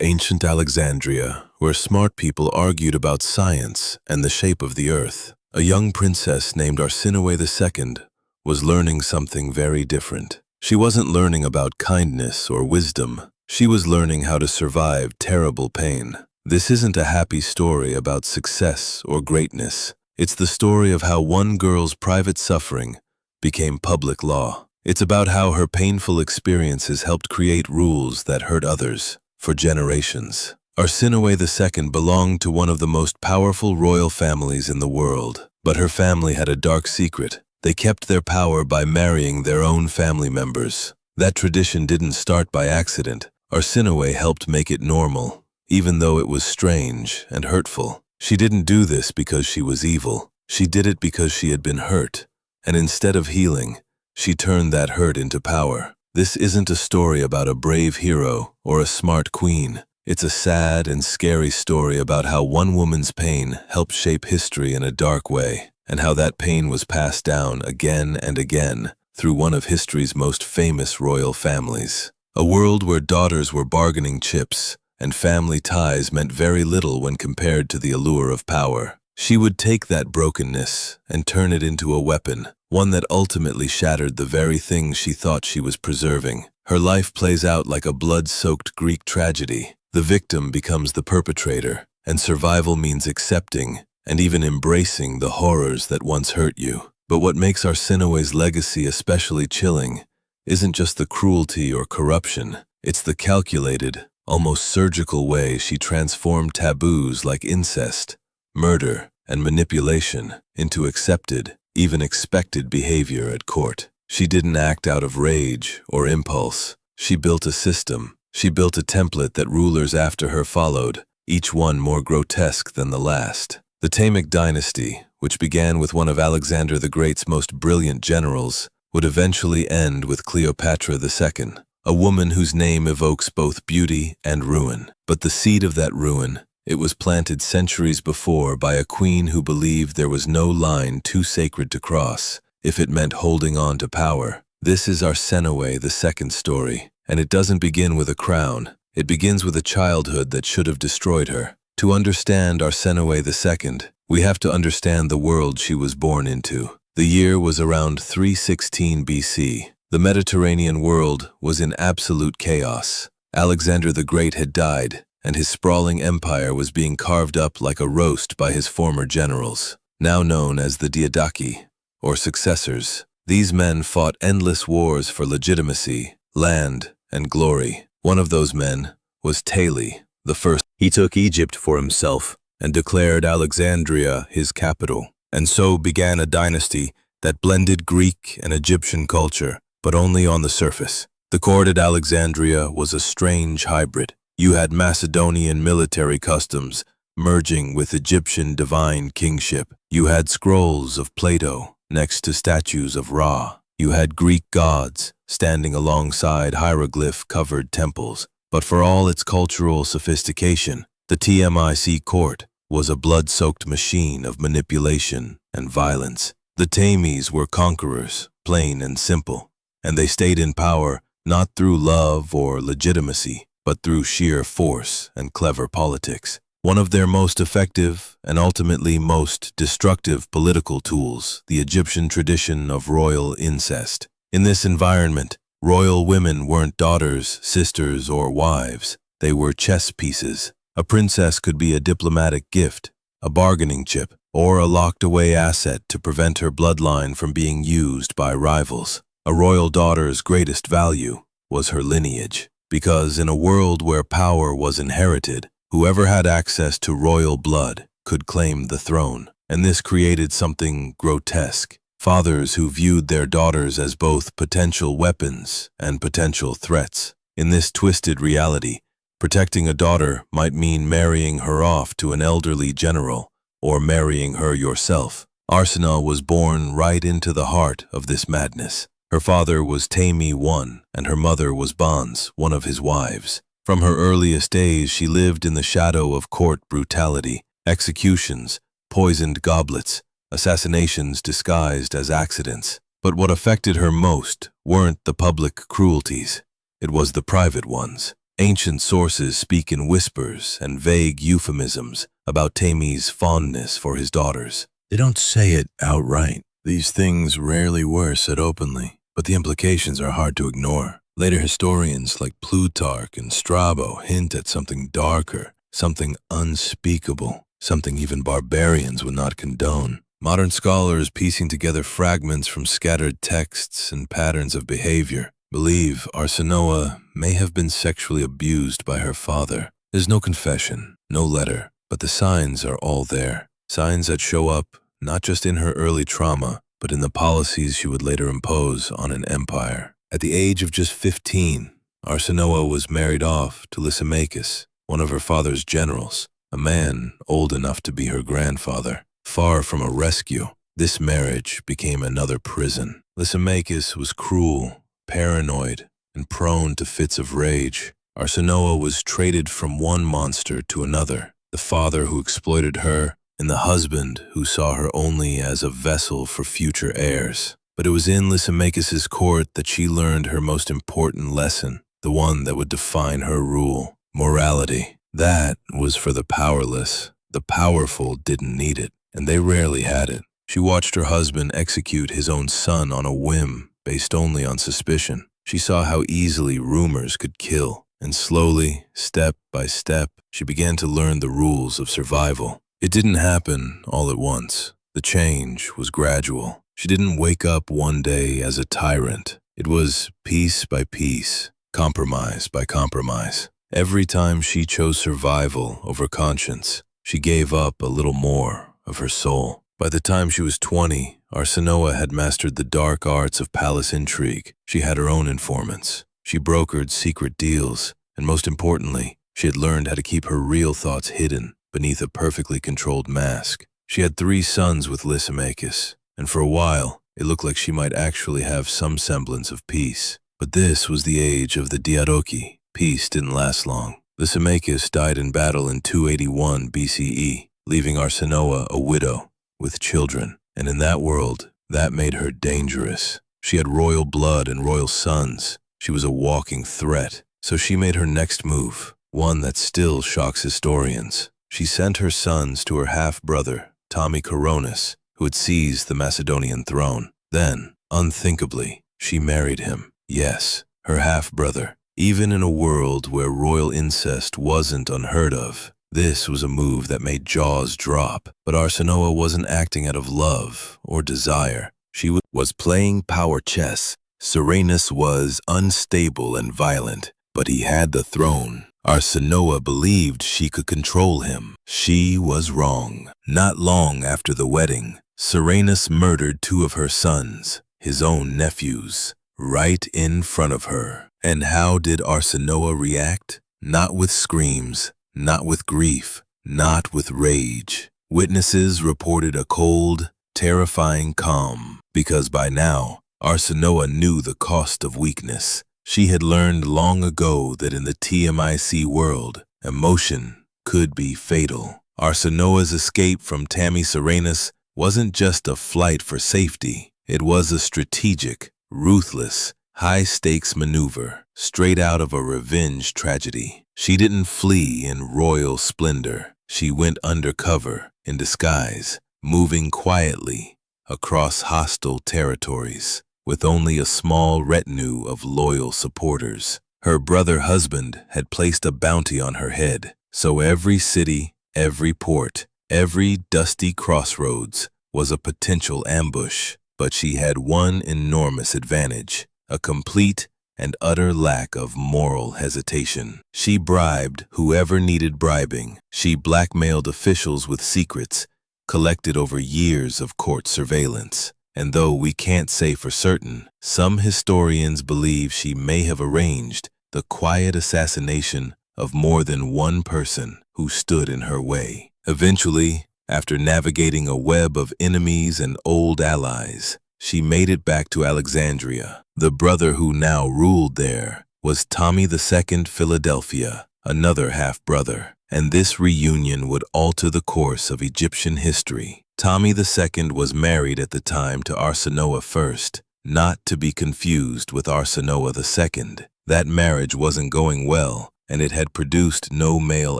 ancient Alexandria, where smart people argued about science and the shape of the earth. A young princess named Arsinoe II was learning something very different. She wasn't learning about kindness or wisdom. She was learning how to survive terrible pain. This isn't a happy story about success or greatness. It's the story of how one girl's private suffering became public law. It's about how her painful experiences helped create rules that hurt others for generations. Arsinoe II belonged to one of the most powerful royal families in the world, but her family had a dark secret. They kept their power by marrying their own family members. That tradition didn't start by accident. Arsinoe helped make it normal, even though it was strange and hurtful. She didn't do this because she was evil. She did it because she had been hurt, and instead of healing, she turned that hurt into power. This isn't a story about a brave hero or a smart queen. It's a sad and scary story about how one woman's pain helped shape history in a dark way, and how that pain was passed down again and again through one of history's most famous royal families. A world where daughters were bargaining chips, and family ties meant very little when compared to the allure of power. She would take that brokenness and turn it into a weapon, one that ultimately shattered the very thing she thought she was preserving. Her life plays out like a blood-soaked Greek tragedy. The victim becomes the perpetrator, and survival means accepting and even embracing the horrors that once hurt you. But what makes Arsinoe's legacy especially chilling isn't just the cruelty or corruption. It's the calculated, almost surgical way she transformed taboos like incest, murder, and manipulation into accepted, even expected behavior at court. She didn't act out of rage or impulse. She built a system. She built a template that rulers after her followed, each one more grotesque than the last. The Ptolemaic Dynasty, which began with one of Alexander the Great's most brilliant generals, would eventually end with Cleopatra II, a woman whose name evokes both beauty and ruin. But the seed of that ruin, it was planted centuries before by a queen who believed there was no line too sacred to cross if it meant holding on to power. This is Arsinoe II's story, and it doesn't begin with a crown. It begins with a childhood that should have destroyed her. To understand Arsinoe II, we have to understand the world she was born into. The year was around 316 BC. The Mediterranean world was in absolute chaos. Alexander the Great had died, and his sprawling empire was being carved up like a roast by his former generals, now known as the Diadochi, or successors. These men fought endless wars for legitimacy, land, and glory. One of those men was Ptolemy I. He took Egypt for himself and declared Alexandria his capital, and so began a dynasty that blended Greek and Egyptian culture, but only on the surface. The court at Alexandria was a strange hybrid. You had Macedonian military customs merging with Egyptian divine kingship. You had scrolls of Plato next to statues of Ra. You had Greek gods standing alongside hieroglyph-covered temples. But for all its cultural sophistication, the Ptolemaic court was a blood-soaked machine of manipulation and violence. The Ptolemies were conquerors, plain and simple, and they stayed in power not through love or legitimacy, but through sheer force and clever politics. One of their most effective and ultimately most destructive political tools, the Egyptian tradition of royal incest. In this environment, royal women weren't daughters, sisters, or wives. They were chess pieces. A princess could be a diplomatic gift, a bargaining chip, or a locked-away asset to prevent her bloodline from being used by rivals. A royal daughter's greatest value was her lineage, because in a world where power was inherited, whoever had access to royal blood could claim the throne. And this created something grotesque. Fathers who viewed their daughters as both potential weapons and potential threats. In this twisted reality, protecting a daughter might mean marrying her off to an elderly general or marrying her yourself. Arsinoe was born right into the heart of this madness. Her father was Ptolemy I, and her mother was Bons, one of his wives. From her earliest days, she lived in the shadow of court brutality, executions, poisoned goblets, assassinations disguised as accidents. But what affected her most weren't the public cruelties. It was the private ones. Ancient sources speak in whispers and vague euphemisms about Ptolemy's fondness for his daughters. They don't say it outright. These things rarely were said openly, but the implications are hard to ignore. Later historians like Plutarch and Strabo hint at something darker, something unspeakable, something even barbarians would not condone. Modern scholars, piecing together fragments from scattered texts and patterns of behavior, believe Arsinoe may have been sexually abused by her father. There's no confession, no letter, but the signs are all there. Signs that show up not just in her early trauma, but in the policies she would later impose on an empire. At the age of just 15, Arsinoe was married off to Lysimachus, one of her father's generals, a man old enough to be her grandfather. Far from a rescue, this marriage became another prison. Lysimachus was cruel, paranoid, and prone to fits of rage. Arsinoe was traded from one monster to another, the father who exploited her, and the husband who saw her only as a vessel for future heirs. But it was in Lysimachus's court that she learned her most important lesson, the one that would define her rule: morality. That was for the powerless. The powerful didn't need it, and they rarely had it. She watched her husband execute his own son on a whim, based only on suspicion. She saw how easily rumors could kill, and slowly, step by step, she began to learn the rules of survival. It didn't happen all at once. The change was gradual. She didn't wake up one day as a tyrant. It was piece by piece, compromise by compromise. Every time she chose survival over conscience, she gave up a little more of her soul. By the time she was 20, Arsinoe had mastered the dark arts of palace intrigue. She had her own informants. She brokered secret deals, and most importantly, she had learned how to keep her real thoughts hidden beneath a perfectly controlled mask. She had 3 sons with Lysimachus, and for a while, it looked like she might actually have some semblance of peace. But this was the age of the Diadochi. Peace didn't last long. Lysimachus died in battle in 281 BCE, leaving Arsinoe a widow with children. And in that world, that made her dangerous. She had royal blood and royal sons. She was a walking threat. So she made her next move, one that still shocks historians. She sent her sons to her half-brother, Ptolemaic, who had seized the Macedonian throne. Then, unthinkably, she married him. Yes, her half-brother. Even in a world where royal incest wasn't unheard of, this was a move that made jaws drop. But Arsinoe wasn't acting out of love or desire. She was playing power chess. Serenus was unstable and violent, but he had the throne. Arsinoe believed she could control him. She was wrong. Not long after the wedding, Serenus murdered 2 of her sons, his own nephews, right in front of her. And how did Arsinoe react? Not with screams, not with grief, not with rage. Witnesses reported a cold, terrifying calm, because by now, Arsinoe knew the cost of weakness. She had learned long ago that in the Ptolemaic world, emotion could be fatal. Arsinoe's escape from Serenus wasn't just a flight for safety. It was a strategic, ruthless, high-stakes maneuver, straight out of a revenge tragedy. She didn't flee in royal splendor. She went undercover, in disguise, moving quietly across hostile territories, with only a small retinue of loyal supporters. Her brother-husband had placed a bounty on her head, so every city, every port, every dusty crossroads was a potential ambush. But she had one enormous advantage: a complete and utter lack of moral hesitation. She bribed whoever needed bribing. She blackmailed officials with secrets collected over years of court surveillance. And though we can't say for certain, some historians believe she may have arranged the quiet assassination of more than one person who stood in her way. Eventually, after navigating a web of enemies and old allies, she made it back to Alexandria. The brother who now ruled there was Ptolemy II Philadelphia, another half-brother, and this reunion would alter the course of Egyptian history. Ptolemy II was married at the time to Arsinoe I, not to be confused with Arsinoe II. That marriage wasn't going well, and it had produced no male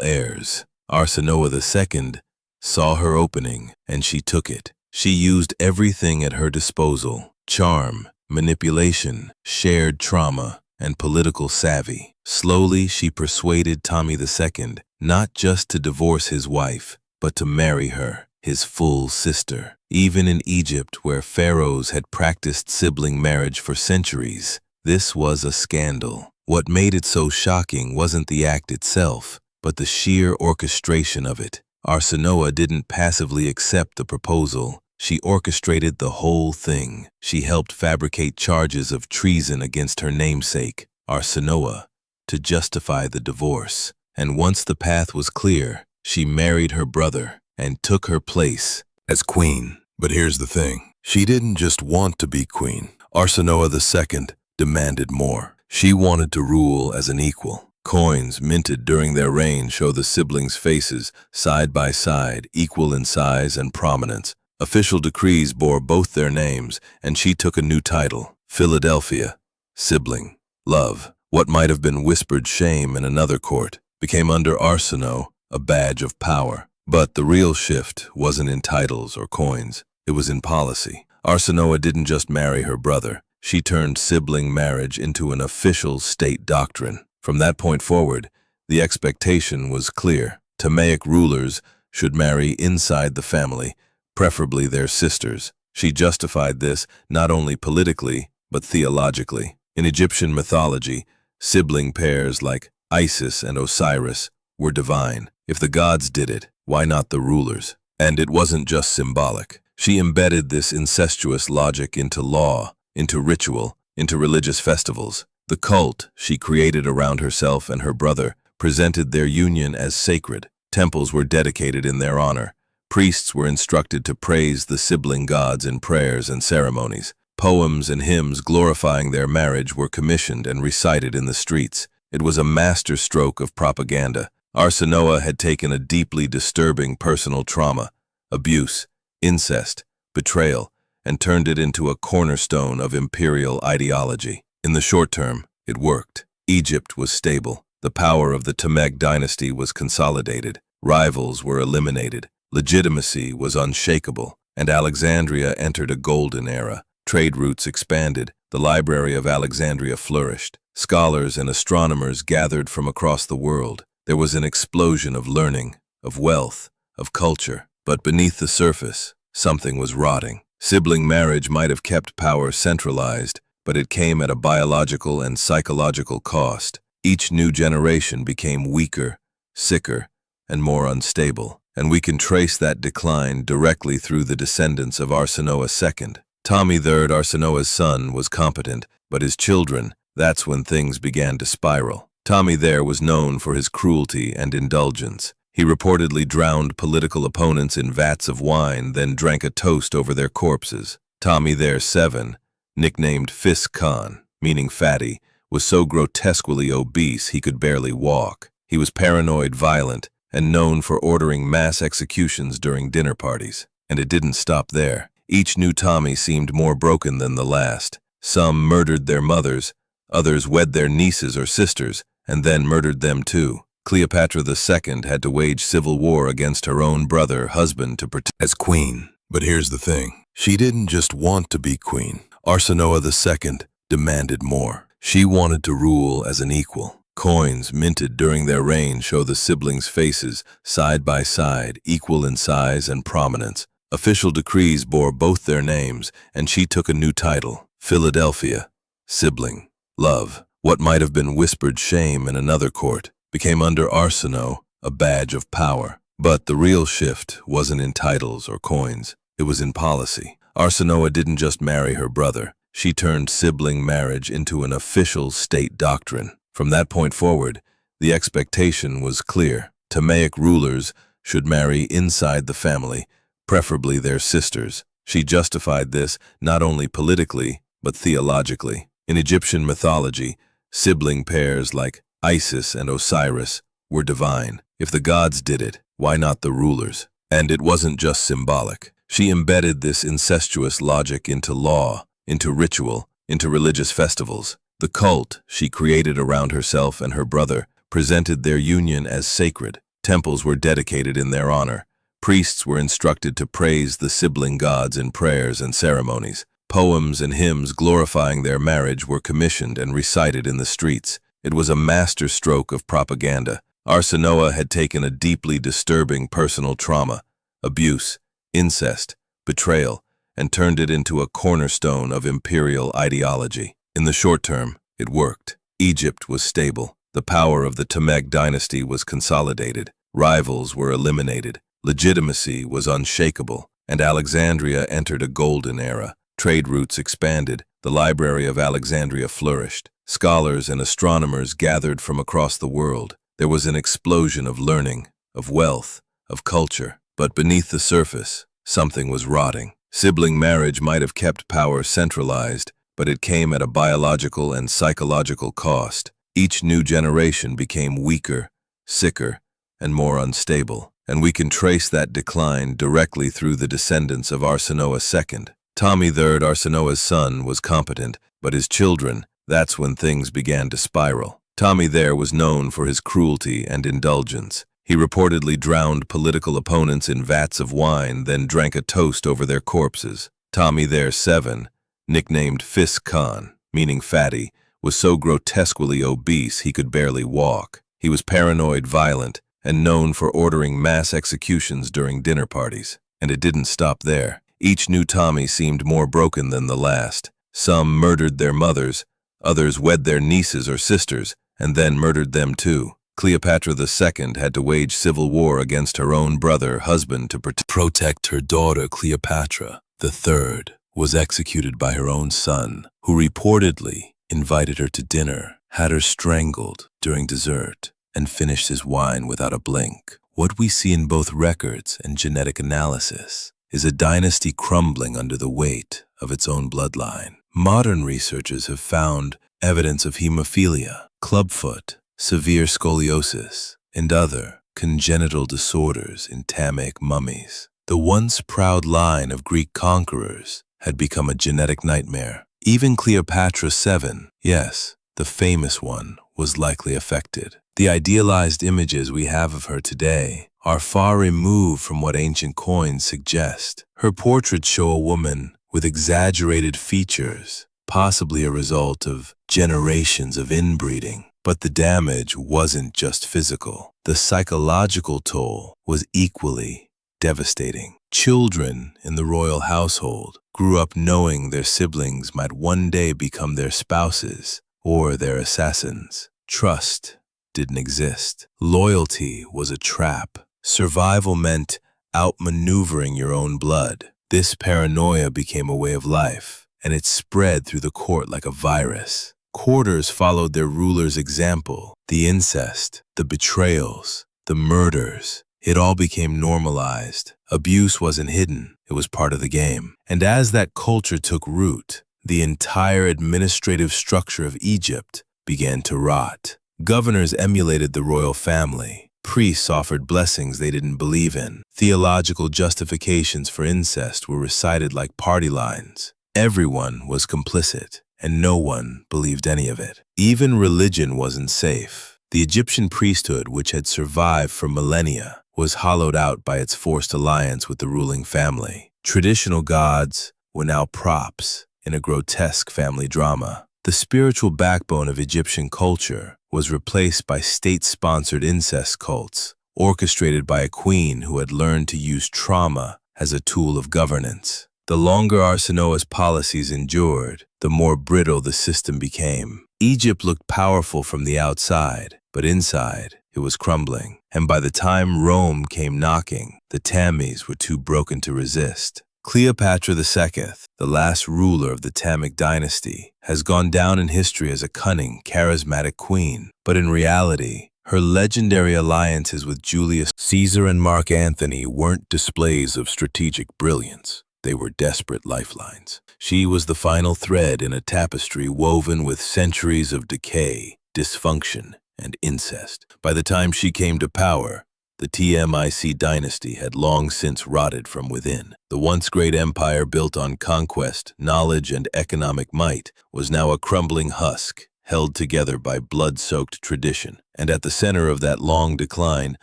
heirs. Arsinoe II saw her opening, and she took it. She used everything at her disposal: charm, manipulation, shared trauma, and political savvy. Slowly, she persuaded Ptolemy II not just to divorce his wife, but to marry her, his full sister. Even in Egypt, where pharaohs had practiced sibling marriage for centuries, this was a scandal. What made it so shocking wasn't the act itself, but the sheer orchestration of it. Arsinoe didn't passively accept the proposal. She orchestrated the whole thing. She helped fabricate charges of treason against her namesake, Arsinoe, to justify the divorce. And once the path was clear, she married her brother and took her place as queen. But here's the thing. She didn't just want to be queen. Arsinoe II demanded more. She wanted to rule as an equal. Coins minted during their reign show the siblings' faces side by side, equal in size and prominence. Official decrees bore both their names, and she took a new title: Philadelphia, sibling, love. What might have been whispered shame in another court became under Arsinoe a badge of power. But the real shift wasn't in titles or coins. It was in policy. Arsinoe didn't just marry her brother. She turned sibling marriage into an official state doctrine. From that point forward, the expectation was clear. Ptolemaic rulers should marry inside the family, preferably their sisters. She justified this not only politically, but theologically. In Egyptian mythology, sibling pairs like Isis and Osiris were divine. If the gods did it, why not the rulers? And it wasn't just symbolic. She embedded this incestuous logic into law, into ritual, into religious festivals. The cult she created around herself and her brother presented their union as sacred. Temples were dedicated in their honor. Priests were instructed to praise the sibling gods in prayers and ceremonies. Poems and hymns glorifying their marriage were commissioned and recited in the streets. It was a masterstroke of propaganda. Arsinoe had taken a deeply disturbing personal trauma, abuse, incest, betrayal, and turned it into a cornerstone of imperial ideology. In the short term, it worked. Egypt was stable. The power of the Ptolemaic dynasty was consolidated. Rivals were eliminated. Legitimacy was unshakable. And Alexandria entered a golden era. Trade routes expanded. The Library of Alexandria flourished. Scholars and astronomers gathered from across the world. There was an explosion of learning, of wealth, of culture. But beneath the surface, something was rotting. Sibling marriage might have kept power centralized, but it came at a biological and psychological cost. Each new generation became weaker, sicker, and more unstable. And we can trace that decline directly through the descendants of Arsinoe II. Ptolemy III, Arsinoe's son, was competent, but his children, that's when things began to spiral. Ptolemy there was known for his cruelty and indulgence. He reportedly drowned political opponents in vats of wine, then drank a toast over their corpses. Ptolemy there VII, nicknamed Fis Khan, meaning fatty, was so grotesquely obese he could barely walk. He was paranoid, violent, and known for ordering mass executions during dinner parties. And it didn't stop there. Each new Ptolemy seemed more broken than the last. Some murdered their mothers, others wed their nieces or sisters, and then murdered them too. Cleopatra II had to wage civil war against her own husband to protect as queen. But here's the thing. She didn't just want to be queen. Arsinoe II demanded more. She wanted to rule as an equal. Coins minted during their reign show the siblings' faces side by side, equal in size and prominence. Official decrees bore both their names, and she took a new title: Philadelphia, sibling, love. What might have been whispered shame in another court became under Arsinoe a badge of power. But the real shift wasn't in titles or coins. It was in policy. Arsinoe didn't just marry her brother. She turned sibling marriage into an official state doctrine. From that point forward, the expectation was clear. Ptolemaic rulers should marry inside the family, preferably their sisters. She justified this not only politically, but theologically. In Egyptian mythology, sibling pairs like Isis and Osiris were divine. If the gods did it, why not the rulers? And it wasn't just symbolic. She embedded this incestuous logic into law, into ritual, into religious festivals. The cult she created around herself and her brother presented their union as sacred. Temples were dedicated in their honor. Priests were instructed to praise the sibling gods in prayers and ceremonies. Poems and hymns glorifying their marriage were commissioned and recited in the streets. It was a master stroke of propaganda. Arsinoe had taken a deeply disturbing personal trauma, abuse, incest, betrayal, and turned it into a cornerstone of imperial ideology. In the short term, it worked. Egypt was stable. The power of the Ptolemaic dynasty was consolidated. Rivals were eliminated. Legitimacy was unshakable, and Alexandria entered a golden era. Trade routes expanded. The Library of Alexandria flourished. Scholars and astronomers gathered from across the world. There was an explosion of learning, of wealth, of culture. But beneath the surface, something was rotting. Sibling marriage might have kept power centralized, but it came at a biological and psychological cost. Each new generation became weaker, sicker, and more unstable. And we can trace that decline directly through the descendants of Arsinoe II. Ptolemy III, Arsinoe's son, was competent, but his children, that's when things began to spiral. Ptolemy there was known for his cruelty and indulgence. He reportedly drowned political opponents in vats of wine, then drank a toast over their corpses. Ptolemy there VII, nicknamed Fis Khan, meaning fatty, was so grotesquely obese he could barely walk. He was paranoid, violent, and known for ordering mass executions during dinner parties. And it didn't stop there. Each new Ptolemy seemed more broken than the last. Some murdered their mothers, others wed their nieces or sisters, and then murdered them too. Cleopatra II had to wage civil war against her own husband to protect her daughter. Cleopatra III was executed by her own son, who reportedly invited her to dinner, had her strangled during dessert, and finished his wine without a blink. What we see in both records and genetic analysis is a dynasty crumbling under the weight of its own bloodline. Modern researchers have found evidence of hemophilia, clubfoot, severe scoliosis, and other congenital disorders in Ptolemaic mummies. The once proud line of Greek conquerors had become a genetic nightmare. Even Cleopatra VII, yes, the famous one, was likely affected. The idealized images we have of her today are far removed from what ancient coins suggest. Her portraits show a woman with exaggerated features, possibly a result of generations of inbreeding. But the damage wasn't just physical. The psychological toll was equally devastating. Children in the royal household grew up knowing their siblings might one day become their spouses or their assassins. Trust didn't exist. Loyalty was a trap. Survival meant outmaneuvering your own blood. This paranoia became a way of life, and it spread through the court like a virus. Courtiers followed their ruler's example. The incest, the betrayals, the murders, it all became normalized. Abuse wasn't hidden, it was part of the game. And as that culture took root, the entire administrative structure of Egypt began to rot. Governors emulated the royal family. Priests offered blessings they didn't believe in. Theological justifications for incest were recited like party lines. Everyone was complicit, and no one believed any of it. Even religion wasn't safe. The Egyptian priesthood, which had survived for millennia, was hollowed out by its forced alliance with the ruling family. Traditional gods were now props in a grotesque family drama. The spiritual backbone of Egyptian culture was replaced by state-sponsored incest cults, orchestrated by a queen who had learned to use trauma as a tool of governance. The longer Arsinoe's policies endured, the more brittle the system became. Egypt looked powerful from the outside, but inside, it was crumbling. And by the time Rome came knocking, the Ptolemies were too broken to resist. Cleopatra II, the last ruler of the Ptolemaic dynasty, has gone down in history as a cunning, charismatic queen. But in reality, her legendary alliances with Julius Caesar and Mark Antony weren't displays of strategic brilliance. They were desperate lifelines. She was the final thread in a tapestry woven with centuries of decay, dysfunction, and incest. By the time she came to power, the Ptolemaic dynasty had long since rotted from within. The once great empire built on conquest, knowledge, and economic might was now a crumbling husk, held together by blood-soaked tradition. And at the center of that long decline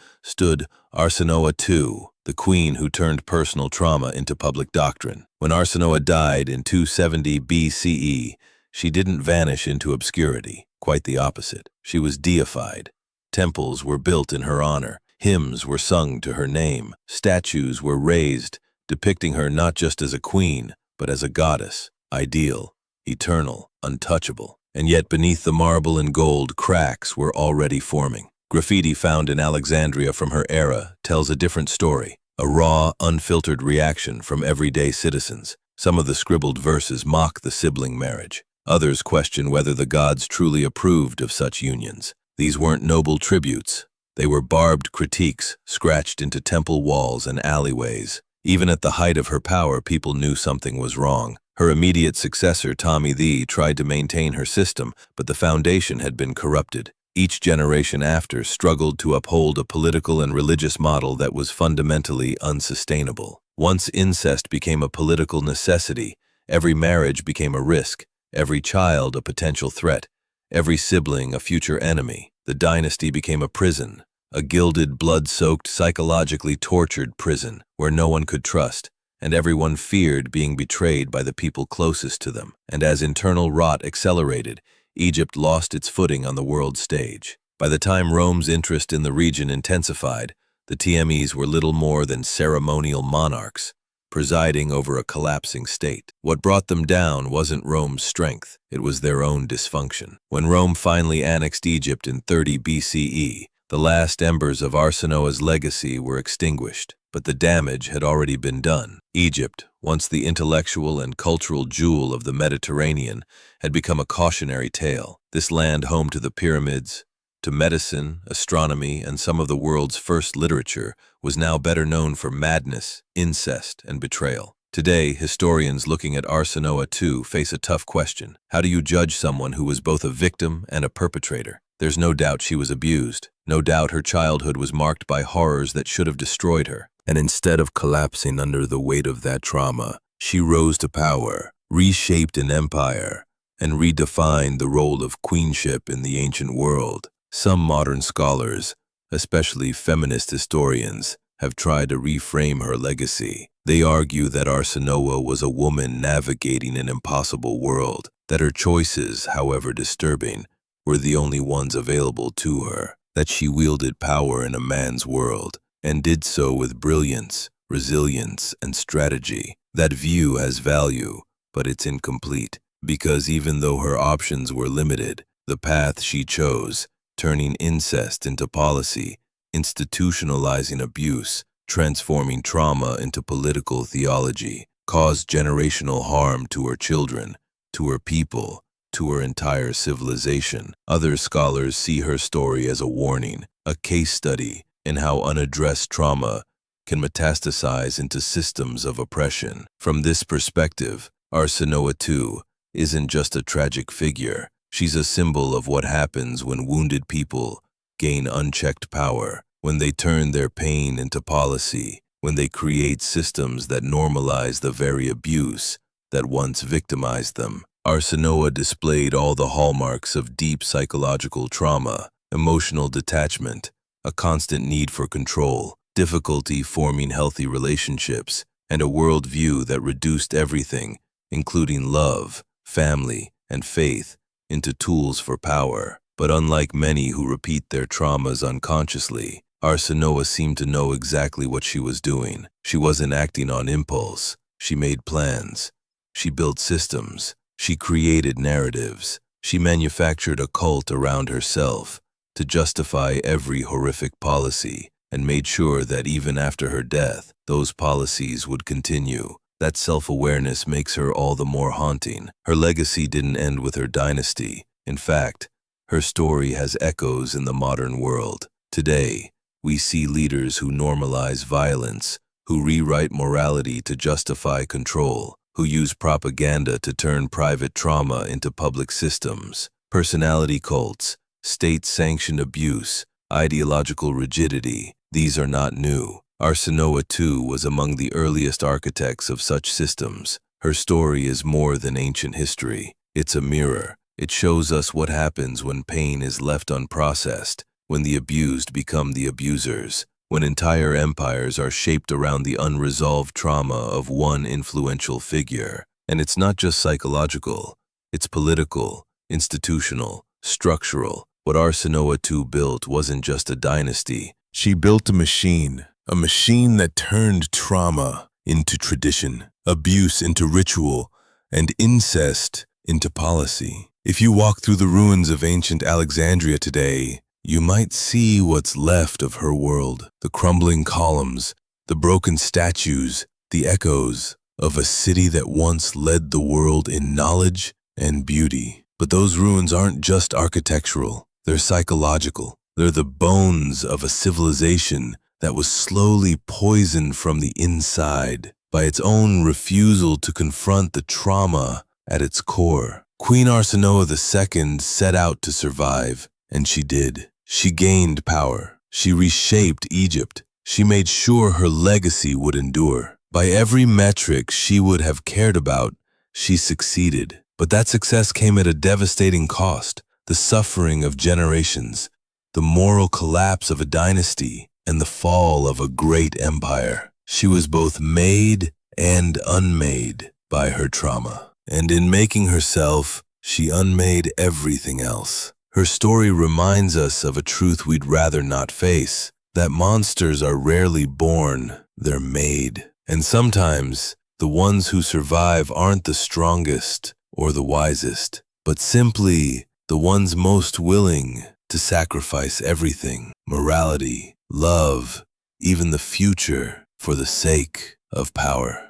stood Arsinoe II, the queen who turned personal trauma into public doctrine. When Arsinoe died in 270 BCE, she didn't vanish into obscurity. Quite the opposite. She was deified. Temples were built in her honor. Hymns were sung to her name. Statues were raised, depicting her not just as a queen, but as a goddess, ideal, eternal, untouchable. And yet beneath the marble and gold, cracks were already forming. Graffiti found in Alexandria from her era tells a different story, a raw, unfiltered reaction from everyday citizens. Some of the scribbled verses mock the sibling marriage. Others question whether the gods truly approved of such unions. These weren't noble tributes. They were barbed critiques scratched into temple walls and alleyways. Even at the height of her power, people knew something was wrong. Her immediate successor, Ptolemy II, tried to maintain her system, but the foundation had been corrupted. Each generation after struggled to uphold a political and religious model that was fundamentally unsustainable. Once incest became a political necessity, every marriage became a risk, every child a potential threat, every sibling a future enemy. The dynasty became a prison, a gilded, blood-soaked, psychologically tortured prison where no one could trust, and everyone feared being betrayed by the people closest to them. And as internal rot accelerated, Egypt lost its footing on the world stage. By the time Rome's interest in the region intensified, the Ptolemies were little more than ceremonial monarchs, presiding over a collapsing state. What brought them down wasn't Rome's strength, it was their own dysfunction. When Rome finally annexed Egypt in 30 BCE, the last embers of Arsinoe's legacy were extinguished, but the damage had already been done. Egypt, once the intellectual and cultural jewel of the Mediterranean, had become a cautionary tale. This land, home to the pyramids, to medicine, astronomy, and some of the world's first literature, was now better known for madness, incest, and betrayal. Today, historians looking at Arsinoe II face a tough question. How do you judge someone who was both a victim and a perpetrator? There's no doubt she was abused. No doubt her childhood was marked by horrors that should have destroyed her. And instead of collapsing under the weight of that trauma, she rose to power, reshaped an empire, and redefined the role of queenship in the ancient world. Some modern scholars, especially feminist historians, have tried to reframe her legacy. They argue that Arsinoe was a woman navigating an impossible world, that her choices, however disturbing, were the only ones available to her, that she wielded power in a man's world, and did so with brilliance, resilience, and strategy. That view has value, but it's incomplete, because even though her options were limited, the path she chose, turning incest into policy, institutionalizing abuse, transforming trauma into political theology, caused generational harm to her children, to her people, to her entire civilization. Other scholars see her story as a warning, a case study in how unaddressed trauma can metastasize into systems of oppression. From this perspective, Arsinoe II isn't just a tragic figure. She's a symbol of what happens when wounded people gain unchecked power, when they turn their pain into policy, when they create systems that normalize the very abuse that once victimized them. Arsinoe displayed all the hallmarks of deep psychological trauma, emotional detachment, a constant need for control, difficulty forming healthy relationships, and a worldview that reduced everything, including love, family, and faith, into tools for power. But unlike many who repeat their traumas unconsciously, Arsinoe seemed to know exactly what she was doing. She wasn't acting on impulse. She made plans. She built systems. She created narratives. She manufactured a cult around herself to justify every horrific policy, and made sure that even after her death, those policies would continue. That self-awareness makes her all the more haunting. Her legacy didn't end with her dynasty. In fact, her story has echoes in the modern world. Today, we see leaders who normalize violence, who rewrite morality to justify control, who use propaganda to turn private trauma into public systems. Personality cults, state-sanctioned abuse, ideological rigidity, these are not new. Arsinoe II was among the earliest architects of such systems. Her story is more than ancient history. It's a mirror, It shows us what happens when pain is left unprocessed, when the abused become the abusers, when entire empires are shaped around the unresolved trauma of one influential figure. And it's not just psychological, it's political, institutional, structural. What Arsinoe II built wasn't just a dynasty. She built a machine that turned trauma into tradition, abuse into ritual, and incest into policy. If you walk through the ruins of ancient Alexandria today, you might see what's left of her world, the crumbling columns, the broken statues, the echoes of a city that once led the world in knowledge and beauty. But those ruins aren't just architectural, they're psychological. They're the bones of a civilization that was slowly poisoned from the inside by its own refusal to confront the trauma at its core. Queen Arsinoe II set out to survive, and she did. She gained power. She reshaped Egypt. She made sure her legacy would endure. By every metric she would have cared about, she succeeded. But that success came at a devastating cost: the suffering of generations, the moral collapse of a dynasty, and the fall of a great empire. She was both made and unmade by her trauma. And in making herself, she unmade everything else. Her story reminds us of a truth we'd rather not face, that monsters are rarely born, they're made. And sometimes, the ones who survive aren't the strongest or the wisest, but simply the ones most willing to sacrifice everything: morality, love, even the future, for the sake of power.